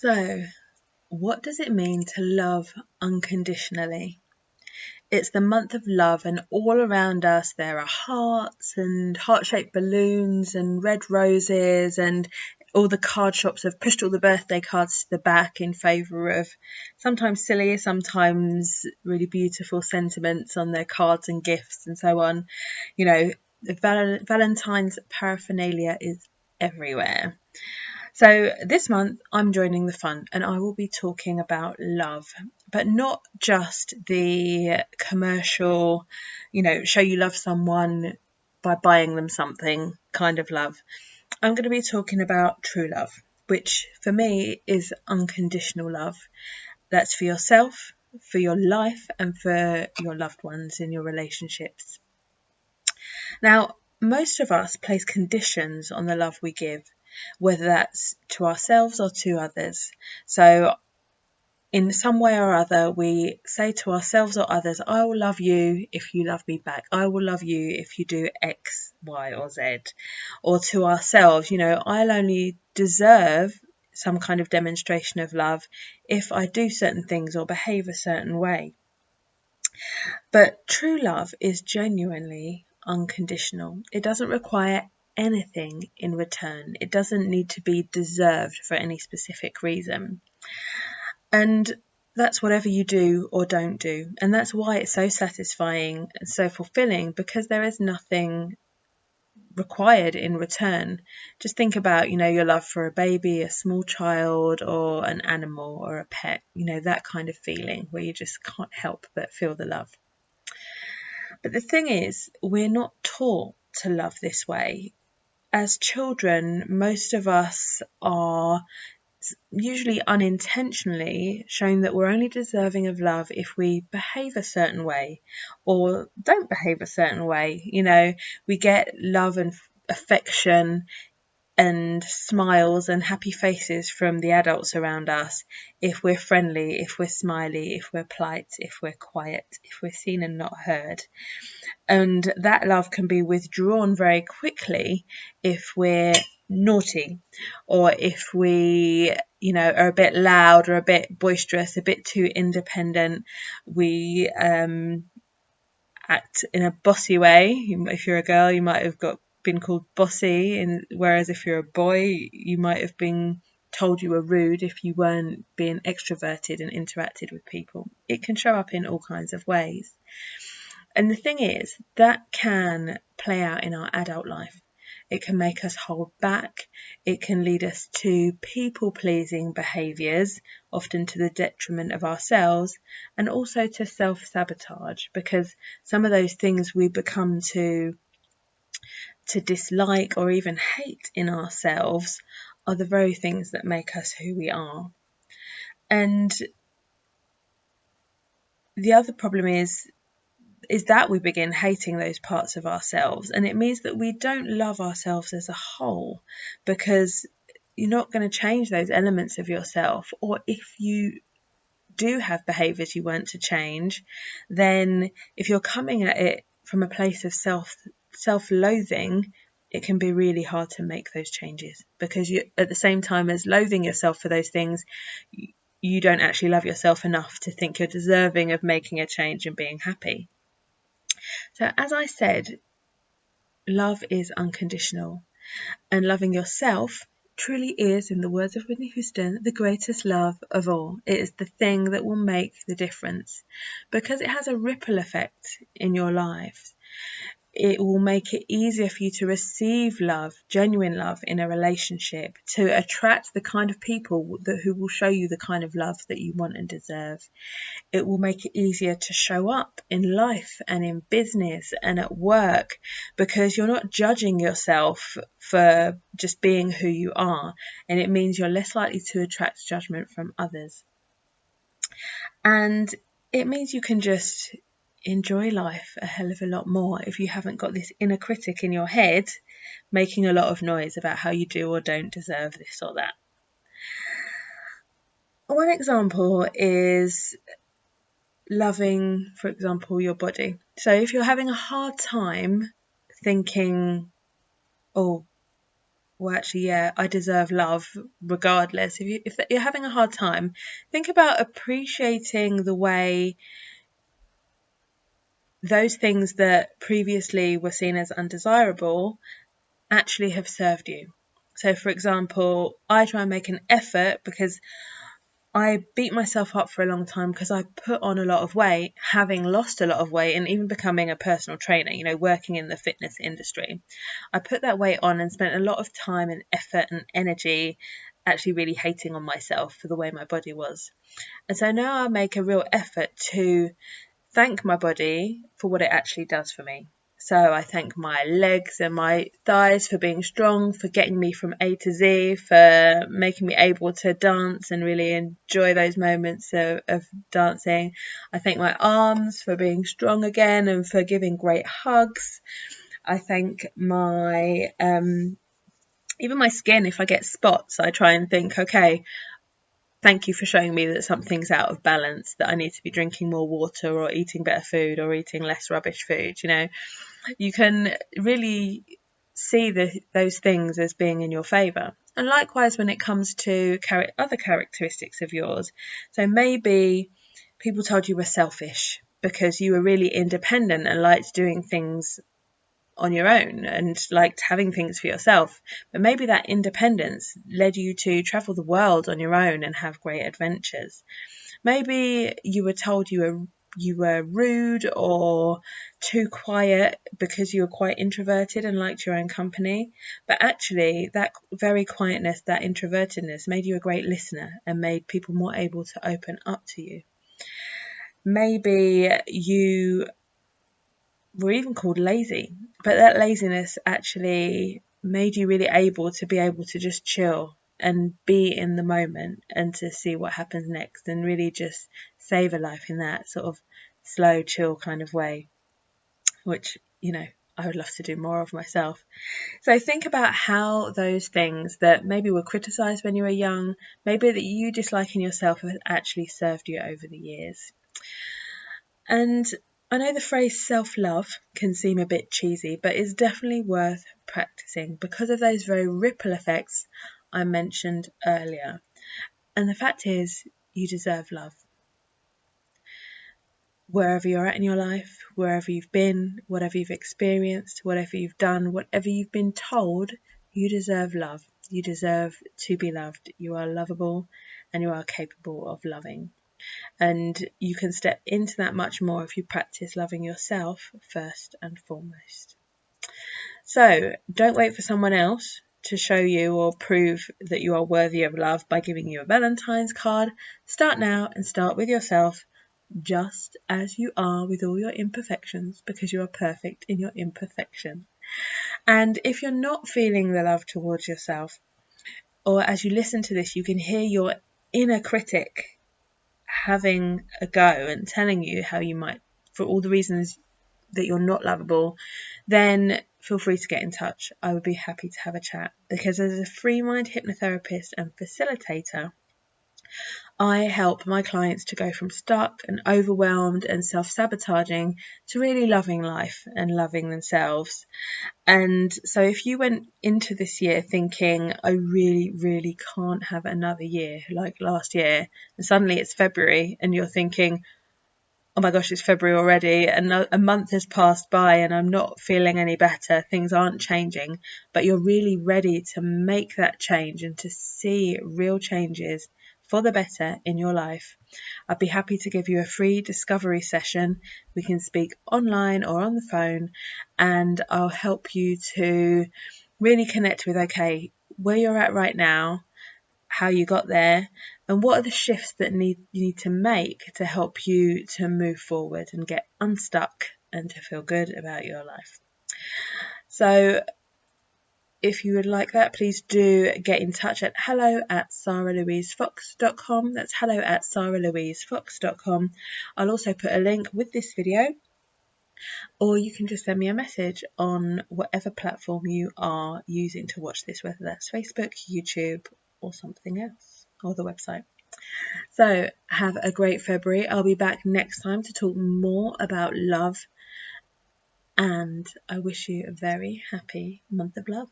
So, what does it mean to love unconditionally? It's the month of love, and all around us there are hearts and heart-shaped balloons and red roses, and all the card shops have pushed all the birthday cards to the back in favour of sometimes silly, sometimes really beautiful sentiments on their cards and gifts and so on. You know, the Valentine's paraphernalia is everywhere. So this month I'm joining the fun and I will be talking about love, but not just the commercial, show you love someone by buying them something kind of love. I'm going to be talking about true love, which for me is unconditional love. That's for yourself, for your life, and for your loved ones in your relationships. Now, most of us place conditions on the love we give, whether that's to ourselves or to others. So in some way or other, we say to ourselves or others, I will love you if you love me back. I will love you if you do X, Y, or Z. Or to ourselves, I'll only deserve some kind of demonstration of love if I do certain things or behave a certain way. But true love is genuinely unconditional. It doesn't require anything in return. It doesn't need to be deserved for any specific reason. And that's whatever you do or don't do. And that's why it's so satisfying and so fulfilling, because there is nothing required in return. Just think about, your love for a baby, a small child, or an animal or a pet, that kind of feeling where you just can't help but feel the love. But the thing is, we're not taught to love this way. As children, most of us are usually unintentionally shown that we're only deserving of love if we behave a certain way or don't behave a certain way. We get love and affection and smiles and happy faces from the adults around us if we're friendly, if we're smiley, if we're polite, if we're quiet, if we're seen and not heard. And that love can be withdrawn very quickly if we're naughty, or if we, are a bit loud or a bit boisterous, a bit too independent. We act in a bossy way. If you're a girl, you might have been called bossy, and whereas if you're a boy, you might have been told you were rude if you weren't being extroverted and interacted with people. It can show up in all kinds of ways. And the thing is, that can play out in our adult life. It can make us hold back. It can lead us to people-pleasing behaviours, often to the detriment of ourselves, and also to self-sabotage, because some of those things we become to dislike or even hate in ourselves are the very things that make us who we are. And the other problem is that we begin hating those parts of ourselves, and it means that we don't love ourselves as a whole, because you're not going to change those elements of yourself. Or if you do have behaviours you want to change, then if you're coming at it from a place of self-loathing, it can be really hard to make those changes, because you, at the same time as loathing yourself for those things, you don't actually love yourself enough to think you're deserving of making a change and being happy. So as I said, love is unconditional, and loving yourself truly is, in the words of Whitney Houston, the greatest love of all. It is the thing that will make the difference, because it has a ripple effect in your life. It will make it easier for you to receive love, genuine love in a relationship, to attract the kind of people who will show you the kind of love that you want and deserve. It will make it easier to show up in life and in business and at work, because you're not judging yourself for just being who you are, and it means you're less likely to attract judgment from others. And it means you can just enjoy life a hell of a lot more if you haven't got this inner critic in your head making a lot of noise about how you do or don't deserve this or that. One example is loving, for example, your body. So if you're having a hard time thinking, oh, well, actually, yeah, I deserve love regardless. If you're having a hard time, think about appreciating the way those things that previously were seen as undesirable actually have served you. So, for example, I try and make an effort because I beat myself up for a long time because I put on a lot of weight, having lost a lot of weight and even becoming a personal trainer, working in the fitness industry. I put that weight on and spent a lot of time and effort and energy actually really hating on myself for the way my body was. And so now I make a real effort to thank my body for what it actually does for me. So I thank my legs and my thighs for being strong, for getting me from A to Z, for making me able to dance and really enjoy those moments of dancing. I thank my arms for being strong again and for giving great hugs. I thank my even my skin. If I get spots, I try and think, okay, thank you for showing me that something's out of balance, that I need to be drinking more water or eating better food or eating less rubbish food. You can really see those things as being in your favour. And likewise, when it comes to other characteristics of yours. So maybe people told you were selfish because you were really independent and liked doing things on your own and liked having things for yourself. But maybe that independence led you to travel the world on your own and have great adventures. Maybe you were told you were rude or too quiet because you were quite introverted and liked your own company. But actually, that very quietness, that introvertedness made you a great listener and made people more able to open up to you. Maybe you were even called lazy, but that laziness actually made you really able to just chill and be in the moment and to see what happens next and really just savor life in that sort of slow, chill kind of way, which, I would love to do more of myself. So think about how those things that maybe were criticised when you were young, maybe that you dislike in yourself, have actually served you over the years. And I know the phrase self-love can seem a bit cheesy, but it's definitely worth practicing because of those very ripple effects I mentioned earlier. And the fact is, you deserve love. Wherever you're at in your life, wherever you've been, whatever you've experienced, whatever you've done, whatever you've been told, you deserve love. You deserve to be loved. You are lovable and you are capable of loving. And you can step into that much more if you practice loving yourself first and foremost. So don't wait for someone else to show you or prove that you are worthy of love by giving you a Valentine's card. Start now and start with yourself, just as you are with all your imperfections, because you are perfect in your imperfection. And if you're not feeling the love towards yourself, or as you listen to this, you can hear your inner critic having a go and telling you how you might, for all the reasons that you're not lovable, then feel free to get in touch. I would be happy to have a chat, because as a Freemind hypnotherapist and facilitator, I help my clients to go from stuck and overwhelmed and self-sabotaging to really loving life and loving themselves. And so if you went into this year thinking, I really, really can't have another year like last year, and suddenly it's February and you're thinking, oh my gosh, it's February already, and a month has passed by and I'm not feeling any better, things aren't changing, but you're really ready to make that change and to see real changes for the better in your life, I'd be happy to give you a free discovery session. We can speak online or on the phone, and I'll help you to really connect with, okay, where you're at right now, how you got there, and what are the shifts that you need to make to help you to move forward and get unstuck and to feel good about your life. So if you would like that, please do get in touch at hello@saralouisefox.com. That's hello@saralouisefox.com. I'll also put a link with this video, or you can just send me a message on whatever platform you are using to watch this, whether that's Facebook, YouTube, or something else, or the website. So have a great February. I'll be back next time to talk more about love, and I wish you a very happy month of love.